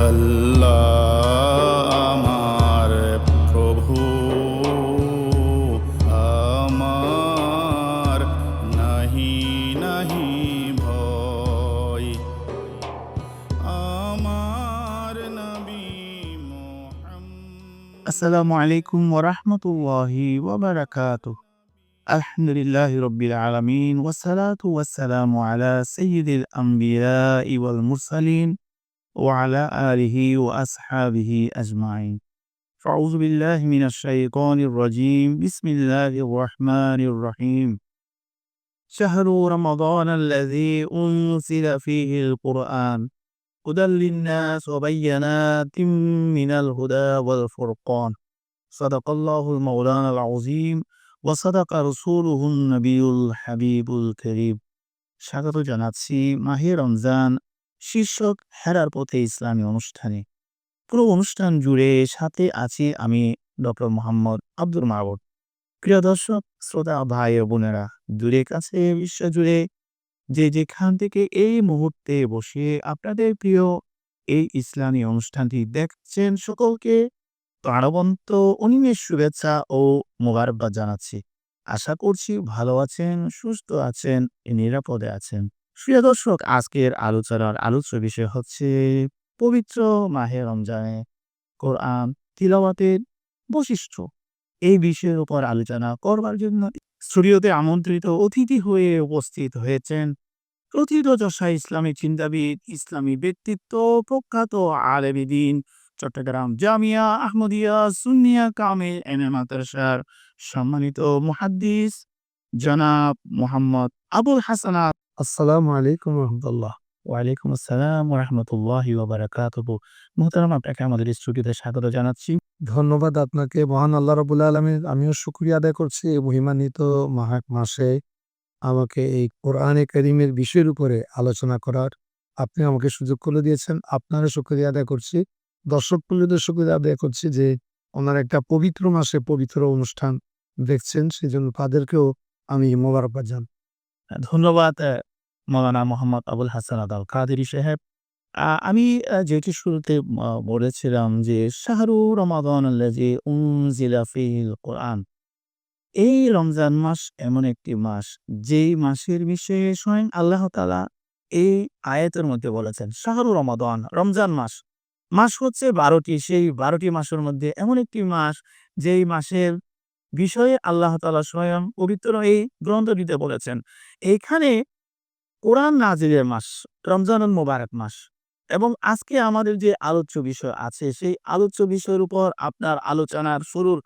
আল্লাহ আমার প্রভু, আমার নাহি নাহি ভয়, আমার নবী মুহাম্মদ। আসসালামু আলাইকুম ওয়া রাহমাতুল্লাহি ওয়া বারাকাতুহু। আলহামদুলিল্লাহি রাব্বিল আলামিন ওয়াসসালাতু ওয়াসসালামু আলা সাইয়্যিদিল আমবিয়াই ওয়াল মুরসালিন ওয়া আলা আলিহি ওয়া আসহাবিহি আজমাইন। আউযু বিল্লাহি মিনাশ শাইতানির রাজীম। বিসমিল্লাহির রাহমানির রহিম। শাহরু রমাদানাল্লাযী উনজিলা ফীহিল কুরআন হুদাল লিন-নাস ওয়া বায়্যিনাতিম মিনাল হুদা ওয়াল ফুরকান। সাদাকাল্লাহুল মাওলানাল আযীম ওয়া সাদাকা রাসূলুহুন নবিয়ুল হাবিবুল কারীম। স্বাগত জানাচ্ছি মাহে রমজান শীর্ষক হেরার পথে ইসলামী অনুষ্ঠানে। পুরো অনুষ্ঠান জুড়ে সাথে আছি আমি ডক্টর মোহাম্মদ আব্দুল মাবুদ। প্রিয় দর্শক, শ্রোতা ভাই ও বোনেরা, দূরে কাছে বিশ্বজুড়ে যে যেখান থেকে এই মুহূর্তে বসে আপনাদের প্রিয় এই ইসলামী অনুষ্ঠানটি দেখছেন, সকলকে প্রাণবন্ত অনিমেষ শুভেচ্ছা ও মোবারকবাদ জানাচ্ছি। আশা করছি ভালো আছেন, সুস্থ আছেন, নিরাপদে আছেন। প্রিয় দর্শক, আজকের আলোচনার আলোচ্য বিষয় হচ্ছে পবিত্র মাহে রমজানে কোরআন তিলাওয়াতের বৈশিষ্ট্য। এই বিষয়ের উপর আলোচনা করবার জন্য স্টুডিওতে আমন্ত্রিত অতিথি হয়ে উপস্থিত হয়েছেন প্রথিতযশা ইসলামী চিন্তাবিদ, ইসলামী ব্যক্তিত্ব, প্রখ্যাত আলেম দ্বীন, চট্টগ্রাম জামিয়া আহমদিয়া সুন্নিয়া কামিল মাদ্রাসার সম্মানিত মুহাদ্দিস জনাব মোহাম্মদ আবুল হাসানাত। আসসালামু আলাইকুম রহমতুল্লাহ। ওয়ালাইকুম আসসালাম ওয়া রাহমাতুল্লাহি ওয়া বারাকাতুহু। মুহতারাম, আপনাকে আমাদের স্টুডিওতে স্বাগত জানাচ্ছি। ধন্যবাদ আপনাকে। মহান আল্লাহ রাব্বুল আলামিন, আমিও শুকরিয়া আদায় করছি এই মহিমান্বিত মাসে আমাকে এই কোরআনে কারীমের বিষয়ের উপরে আলোচনা করার আপনি আমাকে সুযোগ করে দিয়েছেন। আপনারও শুকরিয়া আদায় করছি। দর্শক মণ্ডলীদের শুকরিয়া আদায় করছি যে ওনারা একটা পবিত্র মাসে পবিত্র অনুষ্ঠান দেখছেন, সেজন্য তাদেরকেও আমি মোবারকবাদ জানাই। ধন্যবাদ মৌলানা মোহাম্মদ আবুল হাসানাত আল কাদেরী সাহেব। আমি যেটি শুরুতে বলেছিলাম যে শাহরু রমাদানাল্লাযী উনজিলা ফীহিল কুরআন। এই রমজান মাস এমন একটি মাস, যেই মাসের বিষয়ে স্বয়ং আল্লাহ তাআলা এই আয়াতের মধ্যে বলেছেন শাহরু রমাদান, রমজান মাস। মাস হচ্ছে ১২টি, সেই ১২টি মাসের মধ্যে এমন একটি মাস যেই মাসের বিষয়ে আল্লাহ তাআলা স্বয়ং পবিত্র এই গ্রন্থটিতে বলেছেন। এইখানে কোরআন নাজিলের মাস, রমজানুল মোবারক মাস। এবং আজকে আমাদের যে আলোচ্য বিষয় আছে, সেই আলোচ্য বিষয়ের উপর আপনার আলোচনার শুরুর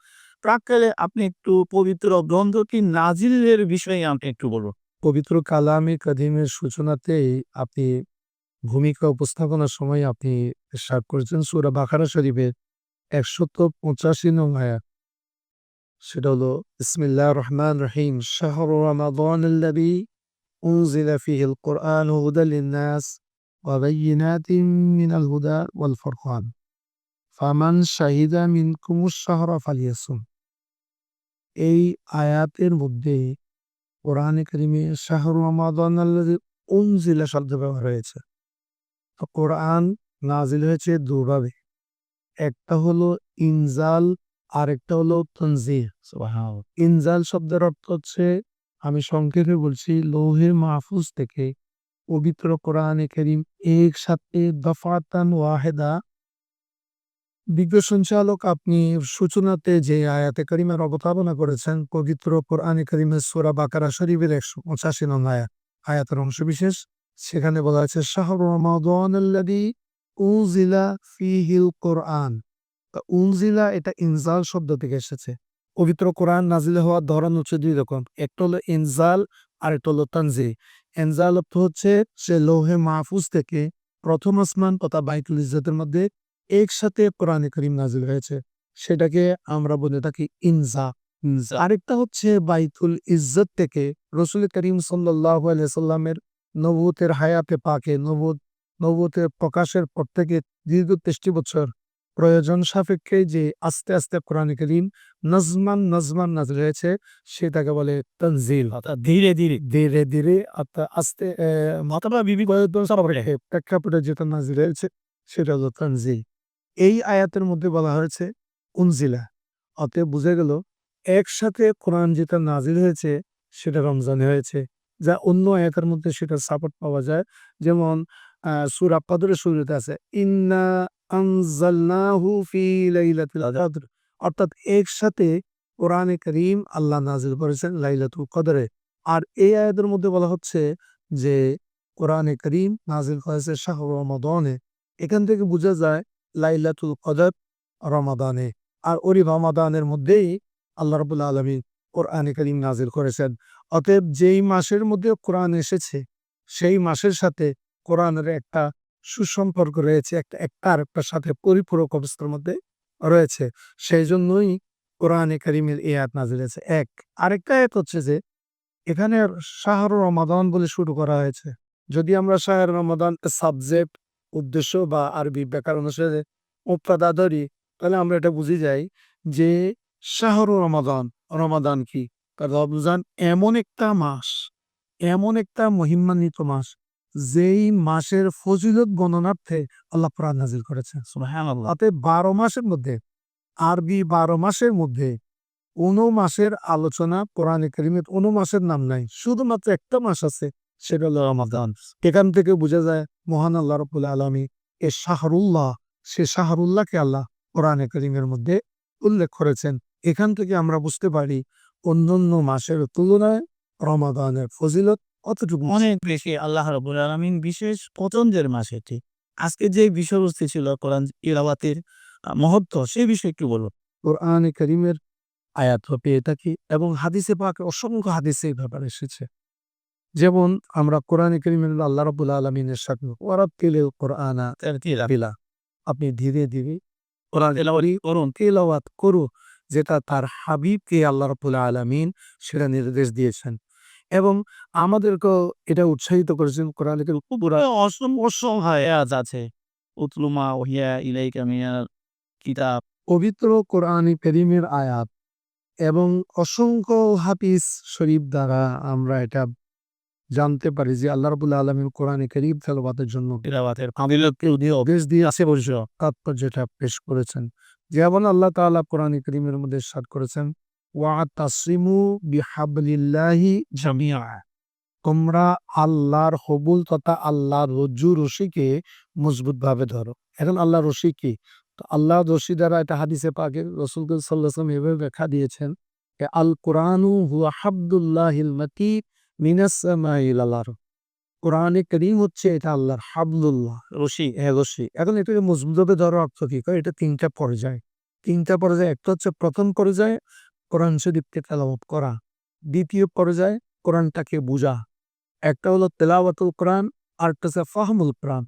প্রাক্কালে আপনি একটু পবিত্র গ্রন্থটি নাজিলের বিষয়ে আমাকে একটু বলুন। পবিত্র কালামে কাদিমের সূচনাতেই আপনি ভূমিকা উপস্থাপনার সময় আপনি ইরশাদ করেছেন সূরা বাকারা শরীফের ১৮৫ নং আয়াত। সেটা হলো বিসমিল্লাহির রহমানির রহিম। শাহরু রমাদানাল্লাযী উনজিলা ফীহিল কুরআনু হুদাল লিন-নাস ওয়া বায়্যিনাতিম মিনাল হুদা ওয়াল ফুরকান। ফামান শাহিদা মিনকুমুশ শাহরা ফালিয়াসুম। এই আয়াতের মধ্যে কোরআনে কারিমে শাহরু রমাদানাল্লাযী উনজিলা শব্দ ব্যবহার হয়েছে। তো কোরআন নাজিল হয়েছে দুভাবে। একটা হলো ইনজাল, আরেকটা হলো তানজিল। সুবহানাল্লাহ। ইনজাল শব্দের অর্থ হচ্ছে, আমি সংক্ষেপে বলছি, লৌহে মাহফুজ থেকে পবিত্র কোরআনে কারীম একসাথে দফাতান ওয়াহেদা। বিজ্ঞ সঞ্চালক, আপনি সূচনাতে যে আয়াতে কারিমার অবতারণা করেছেন পবিত্র কোরআনে কারিমের সূরা বাকারা শরীফের ১৮৫ নং আয়াতের অংশবিশেষ। সেখানে বলা হয়েছে শাহরু রমাদানাল্লাযী উনজিলা ফীহিল কুরআন। উনজিলা এটা ইনজাল শব্দ থেকে এসেছে। পবিত্র কোরআন নাজিল হওয়ার ধরন হচ্ছে দুই রকম, একটা হলো ইনজাল আর একটা হলো তানজিল। ইনজাল অর্থ হচ্ছে সে লৌহে মাহফুজ থেকে প্রথম আসমান তথা বাইতুল ইজ্জতের মধ্যে একসাথে কোরআনে কারীম নাজিল হয়েছে, সেটাকে আমরা বলে থাকি ইনজাল। আরেকটা হচ্ছে বাইতুল ইজ্জত থেকে রাসূল করিম সাল্লাল্লাহু আলাইহি সাল্লামের নবুয়তের হায়াতে পাকে নবুয়তের প্রকাশের পর থেকে দীর্ঘ ৩৩ বছর প্রয়োজন সাপেক্ষে যে আস্তে আস্তে কোরআনে কারীম নজমান নাজিল হয়েছে, সেটাকে বলে তানজিল। অর্থাৎ ধীরে ধীরে ধীরে ধীরে আস্তে অথবা বিভিন্ন প্রেক্ষাপটে যেটা নাজিল হয়েছে সেটা হলো তানজিল। এই আয়াতের মধ্যে বলা হয়েছে উনজিলা। অতএব বুঝা গেল একসাথে কোরআন যেটা নাজিল হয়েছে সেটা রমজানে হয়েছে। যা অন্য আয়াতের মধ্যে সেটার সাপোর্ট পাওয়া যায়। যেমন সূরা কদরের শুরুতে আছে ইন্না আনজালনাহু ফি লাইলাতুল কদর। অর্থাৎ একসাথে কোরআনে কারীম আল্লাহ নাজিল করেছেন লাইলাতুল কদরে। আর এই আয়াতের মধ্যে বলা হচ্ছে যে কোরআনে কারীম নাজিল করেছে শাহরু রমাদানে। এখান থেকে বোঝা যায় লাইলাতুল কদর রমাদানে। আর ওই রমাদানের মধ্যেই আল্লাহ রাব্বুল আলামিন কোরআনে কারীম নাজিল করেছেন। অতএব যেই মাসের মধ্যে কোরআন এসেছে সেই মাসের সাথে কোরআনের একটা সুসম্পর্ক রয়েছে, একটা আরেকটার সাথে পরিপূরক অবস্থার মধ্যে রয়েছে। সেই জন্যই কোরআনে কারীমের এই আয়াত নাজিল হয়েছে এক। আরেকটা আয়াত হচ্ছে যে এখানে শাহরু রমাদান বলে শুরু করা হয়েছে। যদি আমরা শাহরু রমাদানকে সাবজেক্ট, উদ্দেশ্য বা আরবি ব্যাকরণ অনুসারে মুবতাদা ধরি, তাহলে আমরা এটা বুঝে যাই যে শাহরু রমাদান, রমাদান কি? রমজান এমন একটা মাস, এমন একটা মহিমান্বিত মাস, যেই মাসের ফজিলত গণনার্থে আল্লাহ কোরআন নাজিল করেছেন। সুবহানাল্লাহ। অতএব ১২ মাসের মধ্যে, আরবি ১২ মাসের মধ্যে কোনো মাসের আলোচনা কোরআনে কারীমের কোনো মাসের নাম নাই। শুধুমাত্র একটা মাস আছে, সেটা হলো রমাদান। এখান থেকে বোঝা যায় মহান আল্লাহ রাব্বুল আলামিন এ শাহরুল্লাহ, সে শাহরুল্লাহকে আল্লাহ কোরআনে কারীমের মধ্যে উল্লেখ করেছেন। এখান থেকে আমরা বুঝতে পারি অন্যান্য মাসের তুলনায় রমাদানের ফজিলত অতটুকু অনেক বেশি আল্লাহ রাব্বুল আলামিন বিশেষ পছন্দের মাস এটি। আজকে যে বিষয়বস্তু ছিল কোরআন তিলাওয়াতের মহত্ব, সেই বিষয়ে একটু বলুন। কোরআনে কারীমের আয়াত পেয়ে থাকি এবং হাদিসে পাকে অসংখ্য হাদিসে এই ব্যাপারে এসেছে। যেমন আমরা কোরআনে কারীমে আল্লাহ রাব্বুল আলামিন ইরশাদ করেন ওয়ারাত্তিলিল কোরআনা তারতিলা। আপনি ধীরে ধীরে কোরআন করুন। তিলাওয়াত করো, যেটা তার হাবিবকে আল্লাহ রাব্বুল আলামিন সেটা নির্দেশ দিয়েছেন। এবং আমাদেরকেও এটা উৎসাহিত করেছেন কোরআনে কারীম পুরা অসংখ্য আয়াত আছে। উতলু মা উহিয়া ইলাইকা মিনাল কিতাব। পবিত্র কোরআনে কারীমের আয়াত এবং অসংখ্য হাদিস শরীফ দ্বারা আমরা এটা জানতে পারি যে আল্লাহ রাব্বুল আলামিন কোরআনে কারীম তেলাওয়াতের জন্য তিলাওয়াতের ফজিলতকে উনি আদেশ দিয়ে আছে বলছে তাৎপর্যটা পেশ করেছেন। যেমন আল্লাহ তাআলা কোরআনে কারীমের মধ্যে ইরশাদ করেছেন ওয়াতাসিমু বিহাবলিল্লাহি জামিআ। তোমরা আল্লাহর হবুল তথা আল্লাহর রজ্জু রশিকে মজবুতভাবে ধরো। এখন আল্লাহর রশি কি? তো আল্লাহর রশি দ্বারা এটা হাদিসে পাকে রাসূল সাল্লাল্লাহু আলাইহি ওয়াসাল্লাম এভাবে ব্যাখ্যা দিয়েছেন যে আল কোরআনু হুয়া হাবলুল্লাহিল মাতিন মিনাস সামাই ইলাল আরদ। কোরআনে কারীম হচ্ছে এটা আল্লাহর হাবলুল্লাহ, রশি। রশি। এখন এটাকে মজবুতভাবে ধরার অর্থ কি? কয় এটা ৩ টা পর্যায়। ৩ টা পর্যায়। একটা হচ্ছে প্রথম পর্যায়ে কোরআন শরীফকে তেলাওয়াত করা। দ্বিতীয় পর্যায়ে কোরআনটাকে বুঝা। একটা হলো তেলাওয়াতুল কোরআন, আরেকটা হচ্ছে ফাহমুল কোরআন,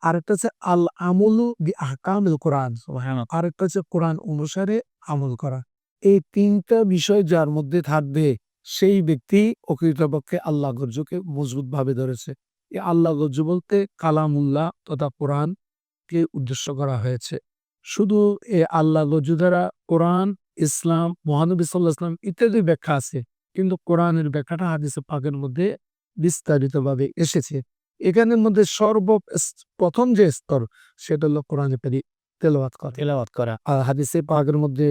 আরেকটা হচ্ছে আল আমলু বি আহকামিল কোরআন, সুবহানাল্লাহ। আরেকটা হচ্ছে কোরআন অনুসারে আমল করা। এই ৩ টা বিষয় যার মধ্যে থাকবে সেই ব্যক্তি প্রকৃতপক্ষে আল্লাহ গর্জকে মজবুতভাবে ধরেছে। এই আল্লাহ গর্জ বলতে কালামুল্লাহ তথা কোরআনকে উদ্দেশ্য করা হয়েছে। শুধু এ আল্লাহ গর্জ দ্বারা কোরআন, ইসলাম, মহানবী সাল্লাল্লাহু আলাইহি ওয়াসাল্লাম ইত্যাদি ব্যাখ্যা আছে। কিন্তু কোরআনের ব্যাখ্যাটা হাদিসে পাকের মধ্যে বিস্তারিতভাবে এসেছে। এখানের মধ্যে প্রথম যে স্তর সেটা হলো কোরআনে তেলাওয়াত করা। তিলাওয়াত করা। আর হাদিসে পাকের মধ্যে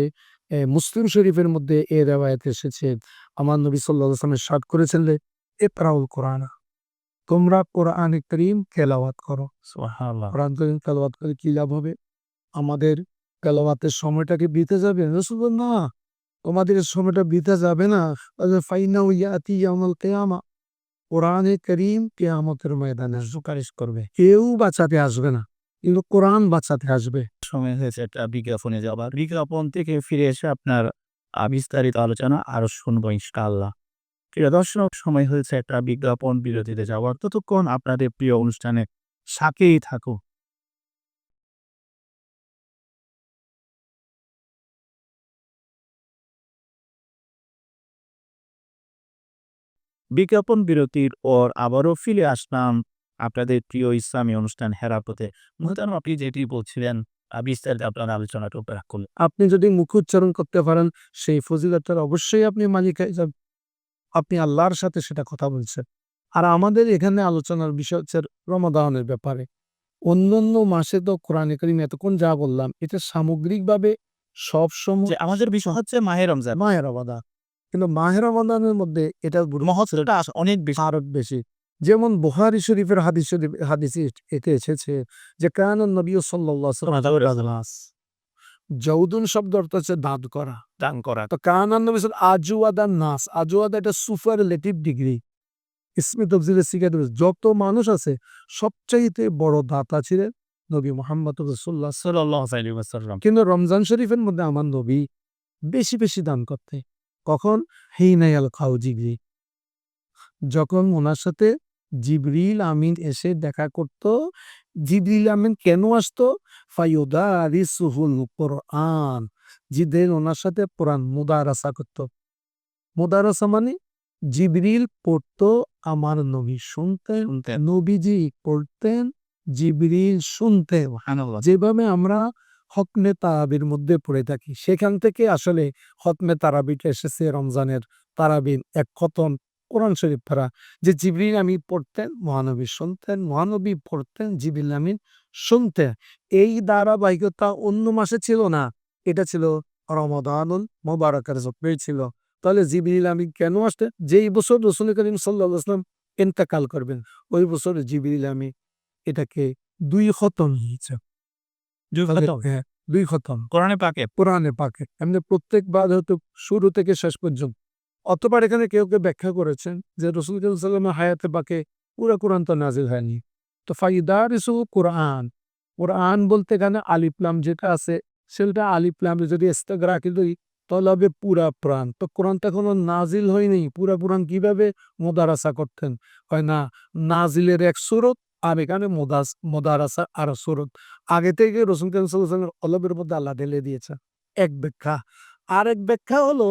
মুসলিম শরীফের মধ্যে এই রিওয়ায়াত এসেছে আমার নবী সাল্লাল্লাহু আলাইহি ওয়াসাল্লাম ইরশাদ করেছেন যে ইকরাউল কোরআনা, তোমরা কোরআনে কারীম তেলাওয়াত করো। সুবহানাল্লাহ। কোরআন কারীম তেলাওয়াত করে কি লাভ হবে? আমাদের তেলাওয়াতের সময়টা কি বিতে যাবে? রাসূল বললেন, না, তোমাদের এই সময়টা বিতে যাবে না। ফাইন্নাহু ইয়াতি ইয়াউমাল কিয়ামা, কোরআনে কারীম কিয়ামতের ময়দানে সুপারিশ করবে। কেউ বাঁচাতে আসবে না, কিন্তু কোরআন বাঁচাতে আসবে। সময় হয়েছে একটা বিজ্ঞাপনে যাবার। বিজ্ঞাপন থেকে ফিরে এসে আপনার বিস্তারিত আলোচনা আরো শুনবো ইনশাআল্লাহ। প্রিয় দর্শক, সময় হয়েছে একটা বিজ্ঞাপন বিরতিতে যাওয়ার। ততক্ষণ আপনাদের প্রিয় অনুষ্ঠানে সাথেই থাকুন। বিজ্ঞাপন বিরতির পর আবারও ফিরে আসলাম আপনাদের প্রিয় ইসলামী অনুষ্ঠান হেরাপথে। মোহতারাম, আপনি যেটি বলছিলেন বিস্তারিত আপনার আলোচনাটা উপরে করলেন। আপনি যদি মুখ উচ্চারণ করতে পারেন সেই ফজিলতের অবশ্যই আপনি মালিক হয়ে যাবেন। আপনি আল্লাহর সাথে সেটা কথা বলছেন। আর আমাদের এখানে আলোচনার বিষয় হচ্ছে রমাদানের ব্যাপারে। অন্যান্য মাসে তো কোরআনে কারিম এতক্ষণ যা বললাম এটা সামগ্রিকভাবে সব সময় যে আমাদের বিষয় হচ্ছে মাহে রমজান। মাহে রমাদান, কিন্তু মাহে রমাদানের মধ্যে এটার মহত্বটা অনেক বেশি। আরো বেশি। যেমন বুখারী শরীফের হাদিসে এতে এসেছে যে কানা নবী সাল্লাল্লাহু আলাইহি ওয়াসাল্লাম জাউদুন শব্দ অর্থ হচ্ছে দান করা। দান করা। তো কানা নবী আজওয়াদান নাস, আজওয়াদা এটা সুপারলেটিভ ডিগ্রি। ইসমে তফজিলের শিখাতে যত মানুষ আছে সবচাইতে বড় দাতা ছিলেন নবী মুহাম্মদ রাসূলুল্লাহ। সাল্লাল্লাহু আলাইহি ওয়াসাল্লাম। কিন্তু রমজান শরীফের মধ্যে আমার নবী বেশি বেশি দান করতে। কখন? হিনায়াল খাও জিবরিল, যখন ওনার সাথে জিবরিল আমিন এসে দেখা করত। জিবরিল আমিন কেন আসতো? ফায়ুদারিসুহুল কোরআন, জিবরিল ওনার সাথে কোরআন মুদারাসা করত। মুদারাসা মানে জিবরিল পড়তো, আমার নবী শুনতেন, শুনতেন। নবীজি পড়তেন, জিবরিল শুনতেন। সুবহানাল্লাহ। যেভাবে আমরা হতমে তারাবির মধ্যে পড়ে থাকি, সেখান থেকে আসলে হতমে তারাবিটা এসেছে। রমজানের তারাবির এক খতম কোরআন শরীফ পড়া, যে জিবরিল আমিন পড়তেন, মহানবী শুনতেন, মহানবী পড়তেন, জিবরিল আমিন শুনতেন। এই ধারাবাহিকতা অন্য মাসে ছিল না, এটা ছিল রমাদানুল মুবারাকের জন্য ছিল। তাহলে জিবরিল আমিন কেন আসতেন? যেই বছর রাসূল করিম সাল্লাল্লাহু আলাইহি ওয়াসাল্লাম ইন্তেকাল করবেন, ওই বছর জিবরিল আমিন এটাকে ২ খতম হয়েছে। ২ খতম। হ্যাঁ, ২ খতম কোরআনে পাকে। কোরআনে পাকে। এমনি প্রত্যেকবার হয়তো শুরু থেকে শেষ পর্যন্ত। অতঃপর এখানে কেউ কেউ ব্যাখ্যা করেছেন যে রাসূল করিম সাল্লাল্লাহু আলাইহি ওয়াসাল্লামের হায়াতে পাকে পুরা কোরআন তো নাজিল হয়নি। তো ফায়ুদারিসুহু কোরআন, কোরআন বলতে এখানে আলিফ লাম যেটা আছে সেটা আলিফ লাম যদি ইস্তেগরাকি দেই তাহলে হবে পুরা প্রাণ। তো কোরআন তো এখনো নাজিল হয়নি, পুরা কোরআন কিভাবে মুদারাসা করতেন? হয় না, নাজিলের এক সূরত আর এখানে মুদারাসা আর সূরত। আগে থেকে রাসূল করিম সাল্লাল্লাহু আলাইহি ওয়াসাল্লামের কলবের মধ্যে আল্লাহ ঢেলে দিয়েছে। এক ব্যাখ্যা। আরেক ব্যাখ্যা হলো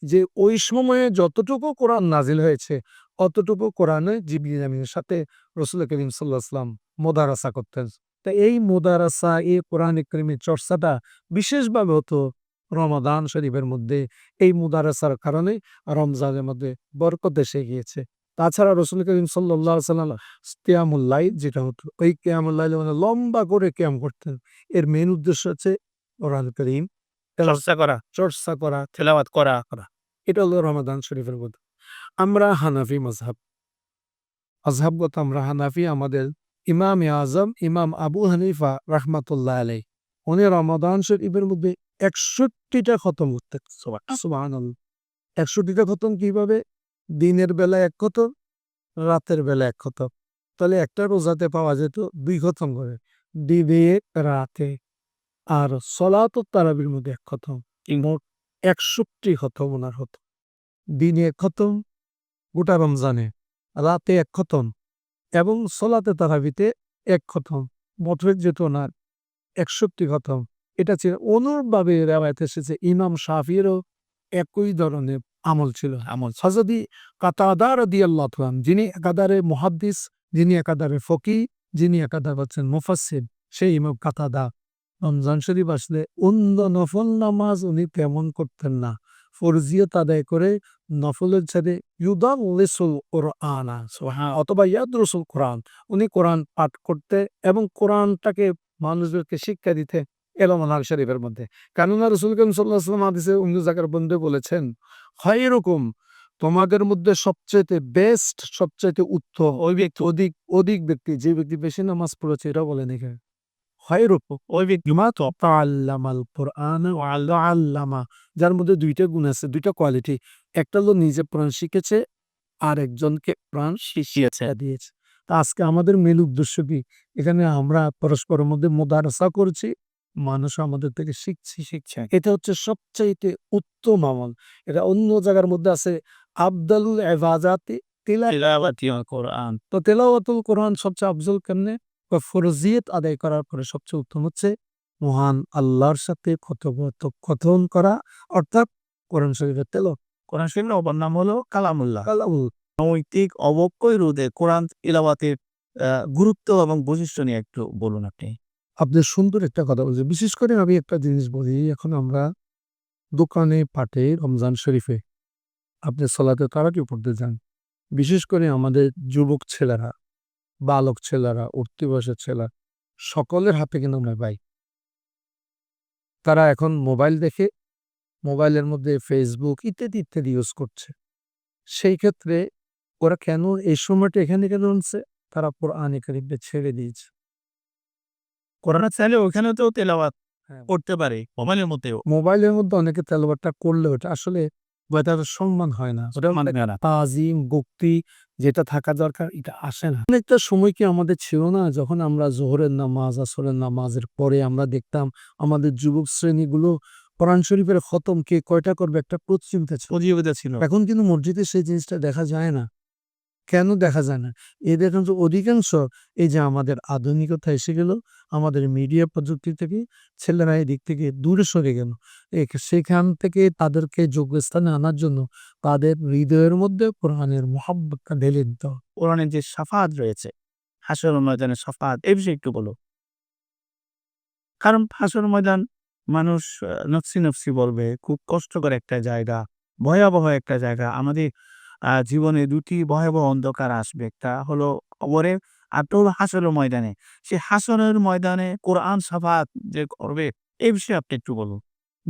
যে ওই সময়ে যতটুকু কোরআন নাজিল হয়েছে অতটুকু কোরআনে জিবরিল আমিনের সাথে রাসূল করিম সাল্লাল্লাহু আলাইহি ওয়াসাল্লাম মুদারাসা করতেন। তা এই মুদারাসা, এই কোরআনে কারীমের চর্চাটা বিশেষভাবে হতো রমাদান শরীফের মধ্যে। এই মুদারাসার কারণে রমজানের মধ্যে বরকত এসে গিয়েছে। তাছাড়া রাসূল করিম সাল্লাল্লাহু আলাইহি ওয়াসাল্লাম কিয়ামুল লাইল যেটা হতো, ওই কিয়ামুল লাইলে মানে লম্বা করে কিয়াম করতেন। এর মেইন উদ্দেশ্য হচ্ছে কোরআন কারীম চর্চা করা, চর্চা করা, তেলাওয়াত করা। এটা হলো রমাদান শরীফের মধ্যে। আমরা হানাফি মাযহাব, মাযহাবগত আমরা হানাফি। আমাদের ইমামে আজম ইমাম আবু হানিফা রাহমাতুল্লাহ আলাইহি উনি রমাদান শরীফের মধ্যে ৬১টা খতম করতেন। সুবহানাল্লাহ। ৬১টা খতম কিভাবে? দিনের বেলা ১ খতম, রাতের বেলা ১ খতম। তাহলে একটা রোজাতে পাওয়া যেত ২ খতম করে, দিনে রাতে। আর সলাতুত তারাবির মধ্যে ১ খতম। মোট ৬১ খতম ওনার হতো। দিনে ১ খতম গোটা রমজানে, রাতে ১ খতম এবং সলাতে তারাবিতে ১ খতম। মোট যেত ওনার ৬১ খতম। এটা ছিল অনুরূপভাবে রেওয়ায়েত এসেছে ইমাম শাফিঈরও একই ধরনের আমল ছিল। আমল। হযরত কাতাদা রাদিয়াল্লাহু তাআলা যিনি একাধারে মুহাদ্দিস, যিনি একাধারে ফকিহ, যিনি একাধারে হচ্ছেন মুফাসসির, সেই ইমাম কাতাদা রমজান শরীফ আসলে অন্য নফল নামাজ উনি তেমন করতেন না। ফরজিয়ত আদায় করে নফলের ছেড়ে ইউদাল্লিসুল কোরআনা অথবা ইয়াদরুসুল কোরআন, উনি কোরআন পাঠ করতে এবং কোরআনটাকে মানুষদেরকে শিক্ষা দিতে এলোমেলো শরীফের মধ্যে। কেননা রাসূল করিম সাল্লাল্লাহু আলাইহি ওয়াসাল্লাম হাদিসে অন্য জায়গার মধ্যে বলেছেন, খায়রুকুম, তোমাদের মধ্যে সবচাইতে বেস্ট, সবচাইতে উত্তম ওই ব্যক্তি, অধিক ব্যক্তি, যে ব্যক্তি বেশি নামাজ পড়েছে এটা বলেন এখানে। খায়রুকুম ওই ব্যক্তি মা তাআল্লামাল কোরআন ওয়া আল্লামা, যার মধ্যে ২ টা গুণ আছে, ২ টা কোয়ালিটি। একটা হলো নিজে কোরআন শিখেছে, আরেকজনকে কোরআন শিখিয়েছে। দিয়েছে। তা আজকে আমাদের মূল উদ্দেশ্য কি? এখানে আমরা পরস্পরের মধ্যে মুদারাসা করছি, মানুষ আমাদের থেকে শিখছে। এটা হচ্ছে সবচাইতে উত্তম আমল। এটা অন্য জায়গার মধ্যে আছে আফদালুল ইবাদাতি তিলাওয়াতিল কোরআন। তো তেলাওয়াতুল কোরআন সবচেয়ে আফজল কেমনে? ফরজিয়ত আদায় করার পরে সবচেয়ে উত্তম হচ্ছে মহান আল্লাহর সাথে কথোপকথন করা, অর্থাৎ কোরআন শরীফের তেলাওয়াত। কোরআন শরীফের অপর নাম হলো কালামুল্লাহ। কালামুল। নৈতিক অবক্ষয় রোধে কোরআন তিলাওয়াতের গুরুত্ব এবং বৈশিষ্ট্য নিয়ে একটু বলুন আপনি। আপনি সুন্দর একটা কথা বলছেন। বিশেষ করে আমি একটা জিনিস বলি, এখন আমরা দোকানে পাটে রমজান শরীফে আপনি সলাতে তারাবি পড়তে যান। বিশেষ করে আমাদের যুবক ছেলেরা, বালক ছেলেরা, উঠতি বয়সের ছেলেরা সকলের হাতে কিন্তু নয় ভাই। তারা এখন মোবাইল দেখে, মোবাইলের মধ্যে ফেসবুক ইত্যাদি ইত্যাদি ইউজ করছে। সেই ক্ষেত্রে ওরা কেন এই সময়টা এখানে কেন আনছে? তারা কোরআনে কারিমটা ছেড়ে দিয়েছে। কোরআন চাইলে ওখানেও তো তেলাওয়াত হ্যাঁ, করতে পারে মোবাইলের মধ্যেও। মোবাইলের মধ্যে অনেকে তেলাওয়াতটা করলেও এটা আসলে তার সম্মান হয় না। ওটা সম্মান হয় না। তাজিম, ভক্তি যেটা থাকা দরকার এটা আসে না। অনেকটা সময় কি আমাদের ছিল না যখন আমরা যোহরের নামাজ, আসরের নামাজের পরে আমরা দেখতাম আমাদের যুবক শ্রেণীগুলো কোরআন শরীফের খতম কে কয়টা করবে একটা প্রতিযোগিতা ছিল। প্রতিযোগিতা ছিল। এখন কিন্তু মসজিদে সেই জিনিসটা দেখা যায় না। কেন দেখা যায় না? এদের কিন্তু অধিকাংশ এই যে আমাদের আধুনিকতা এসে গেল, আমাদের মিডিয়া প্রযুক্তি থেকে ছেলেরা এদিক থেকে দূরে সরে গেল। সেখান থেকে তাদেরকে যোগ্যস্থানে আনার জন্য তাদের হৃদয়ের মধ্যে কোরআনের মহাব্বতটা ঢেলে দিতে হবে। কোরআনের যে শাফাআত রয়েছে, হাশরের ময়দানের শাফাআত এই বিষয়ে একটু বলো। কারণ হাশর ময়দান মানুষ নফসি, নফসি বলবে। খুব কষ্টকর একটা জায়গা, ভয়াবহ একটা জায়গা। আমাদের জীবনে ২ টি ভয়াবহ অন্ধকার আসবে। একটা হলো কবরে, আরেকটা হলো হাশরের ময়দানে। সেই হাশরের ময়দানে কোরআন শাফাআত যে করবে, এই বিষয়ে আপনি একটু বলুন।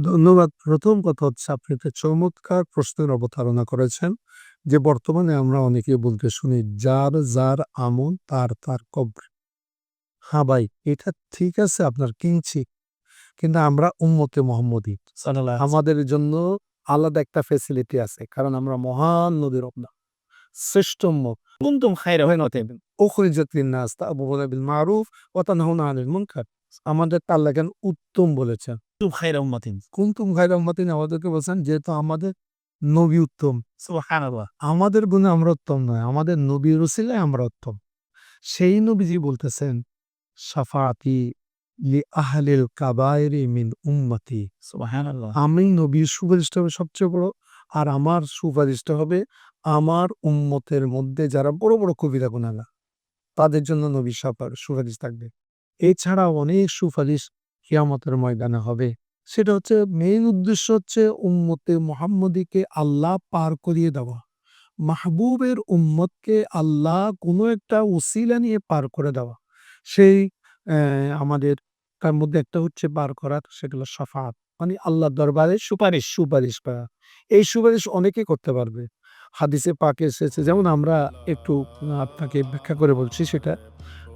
ধন্যবাদ। ১ম কথা হচ্ছে আপনি একটা চমৎকার প্রশ্নের অবতারণা করেছেন যে বর্তমানে আমরা অনেকে বলতে শুনি, "যার, যার আমল তার, তার কবরে।" হ্যাঁ ভাই, এটা ঠিক আছে আপনার কিনছি। কিন্তু আমরা উম্মতে মুহাম্মদী। সাল্লাল্লাহু আলাইহি আমাদের জন্য আলাদা একটা ফেসিলিটি আছে। কারণ আমরা মহান নবীর উম্মাহ। শ্রেষ্ঠ উম্মত। কুনতুম খায়রা উম্মাতিন উখরিজাত লিন-নাস তা'মুরুনা বিল মা'রুফ ওয়া তানহাউনা আনিল মুনকার। আমাদেরকে আল্লাহ কেন উত্তম বলেছেন। কুনতুম খায়রা উম্মাতিন। কুনতুম খায়রা উম্মাতিন আমাদেরকে বলছেন যেহেতু আমাদের নবী উত্তম। সুবহানাল্লাহ। আমাদের গুণে আমরা উত্তম নয়। আমাদের নবীর উসিলায় আমরা উত্তম। সেই নবীজি বলতেছেন, "শাফাআতি লি আহলিল কাবায়েরি মিন উম্মতি।" সুবহানাল্লাহ। আমি নবীর সুপারিশটা হবে সবচেয়ে বড়। আর আমার সুপারিশটা হবে আমার উম্মতের মধ্যে যারা বড়, বড় কবিরা গুনাহগার তাদের জন্য নবীর সুপারিশ থাকবে। এছাড়াও অনেক সুপারিশ কিয়ামতের ময়দানে হবে। সেটা হচ্ছে মেইন উদ্দেশ্য হচ্ছে উম্মতে মুহাম্মদীকে আল্লাহ পার করিয়ে দেওয়া। মাহবুবের উম্মতকে আল্লাহ কোনো একটা উসিলা নিয়ে পার করে দেওয়া। সেই আমাদের তার মধ্যে একটা হচ্ছে পার করার সেটা হলো শাফাআত। মানে আল্লাহর দরবারে সুপারিশ করা। এই সুপারিশ অনেকে করতে পারবে। হাদিসে পাকে এসেছে যেমন আমরা একটু আপনাকে ব্যাখ্যা করে বলছি সেটা।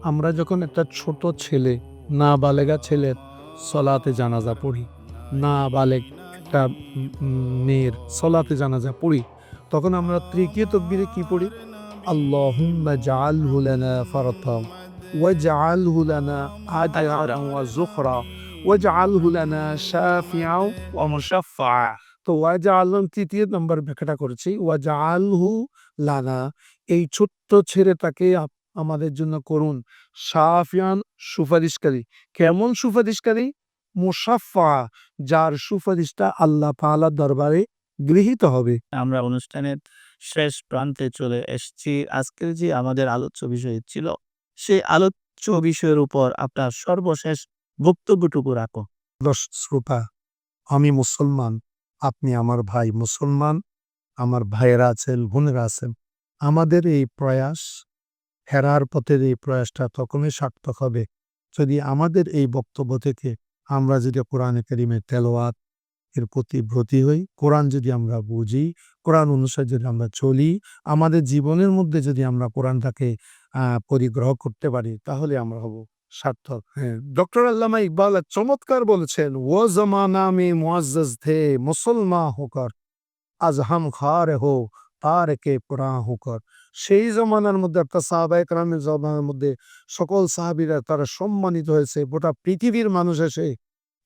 আমরা যখন একটা ছোট ছেলে, নাবালেগা ছেলের সলাতে জানাজা পড়ি, নাবালেগ একটা মেয়ের সলাতে জানাজা পড়ি, তখন আমরা তৃতীয় তাকবীরে কি পড়ি? আল্লাহুম্মা জাআলহু লানা ফারতাম ওয়াজআলহু লানা আজরান ওয়া যুখরা ওয়াজআলহু লানা শাফিআও ওয়া মুশাফফা। তো ওয়াজআলহু তৃতীয় নম্বর ব্যাখ্যাটা করেছি। ওয়াজআলহু লানা এই ছোট্ট ছেলেটাকে আমাদের জন্য করুন শাফিয়ান সুপারিশকারী। কেমন সুপারিশকারী? মুশাফফা যার সুপারিশটা আল্লাহ তাআলার দরবারে গৃহীত হবে। আমরা অনুষ্ঠানের শেষ প্রান্তে চলে এসেছি। আজকের যে আমাদের আলোচ্য বিষয় ছিল, সেই আলোচ্য বিষয়ের উপর আপনার সর্বশেষ বক্তব্যটুকু রাখুন। শ্রোতা, আমি মুসলমান, আপনি আমার ভাই মুসলমান, আমার ভাইয়েরা আছেন, বোনেরা আছেন। আমাদের এই প্রয়াস, ফেরার পথের এই প্রয়াসটা তখনই সার্থক হবে যদি আমাদের এই বক্তব্য থেকে আমরা যদি কোরআনে কারিমের তেলাওয়াত এর প্রতি ব্রতী হই, কোরআন যদি আমরা বুঝি, কোরআন অনুসারে যদি আমরা চলি, আমাদের জীবনের মধ্যে যদি আমরা কোরআনটাকে পরিগ্রহ করতে পারি তাহলে আমরা হব সার্থক। হ্যাঁ, ডক্টর আল্লামা ইকবাল চমৎকার বলেছেন, "ও জমানা মে মুআজ্জাজ থে মুসলমান হোকর, আজ হাম খা রে হো তারকে কুরআন হোকর।" সেই জমানার মধ্যে একটা সাহাবায়ে কেরামের জমানার মধ্যে সকল সাহাবীরা তারা সম্মানিত হয়েছে। গোটা পৃথিবীর মানুষ এসে,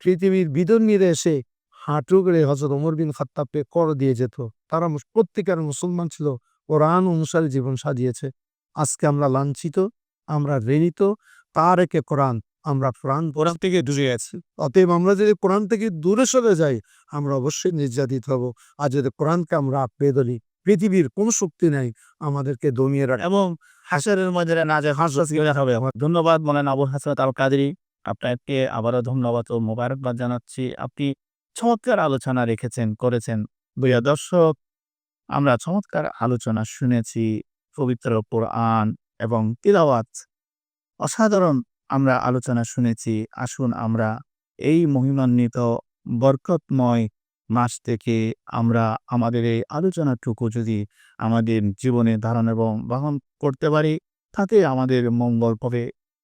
পৃথিবীর বিদর্মীরা এসে হাঁটু গেড়ে হযরত ওমর বিন খাত্তাবকে কর দিয়ে যেত। তারা প্রত্যেকের মুসলমান ছিল, কোরআন অনুসারে জীবন সাজিয়েছে। আজকে আমরা লাঞ্ছিত, আমরা ঘৃণিত, তারেকে কোরআন, আমরা কোরআন থেকে দূরে আছি। অতএব আমরা যদি কোরআন থেকে দূরে সরে যাই, আমরা অবশ্যই নির্যাতিত হব। আর যদি কোরআনকে আমরা আঁকড়ে ধরি, পৃথিবীর কোন শক্তি নাই আমাদেরকে দমিয়ে রাখে। এবং হাশরের ময়দানে না যায় হবে। ধন্যবাদ মৌলানা আবুল হাসনাত আল কাদরি। আপনাকে আবারও ধন্যবাদ ও মোবারকবাদ জানাচ্ছি। আপনি চমৎকার আলোচনা করেছেন। প্রিয় দর্শক, আমরা চমৎকার আলোচনা শুনেছি। পবিত্র কোরআন এবং তিলাওয়াত অসাধারণ আমরা আলোচনা শুনেছি, আসুন আমরা এই মহিমান্বিত বরকতময় মাস থেকে আমরা আমাদের এই আলোচনাটুকু যদি আমাদের জীবনে ধারণ এবং বহন করতে পারি, তাতে আমাদের মঙ্গল হবে।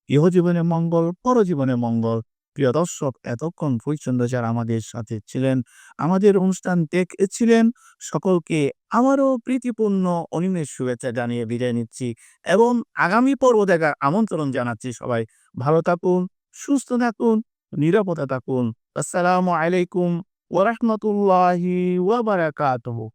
ইহজীবনে মঙ্গল, পরজীবনে মঙ্গল। প্রিয় দর্শক, এতক্ষণ পর্যন্ত যারা আমাদের সাথে ছিলেন, আমাদের অনুষ্ঠান দেখেছিলেন, সকলকে আবারও প্রীতিপূর্ণ অনিমেষ শুভেচ্ছা জানিয়ে বিদায় নিচ্ছি এবং আগামী পর্ব দেখার আমন্ত্রণ জানাচ্ছি। সবাই ভালো থাকুন, সুস্থ থাকুন, নিরাপদে থাকুন। আসসালামু আলাইকুম ওয়া রাহমাতুল্লাহি ওয়া বারাকাতুহু।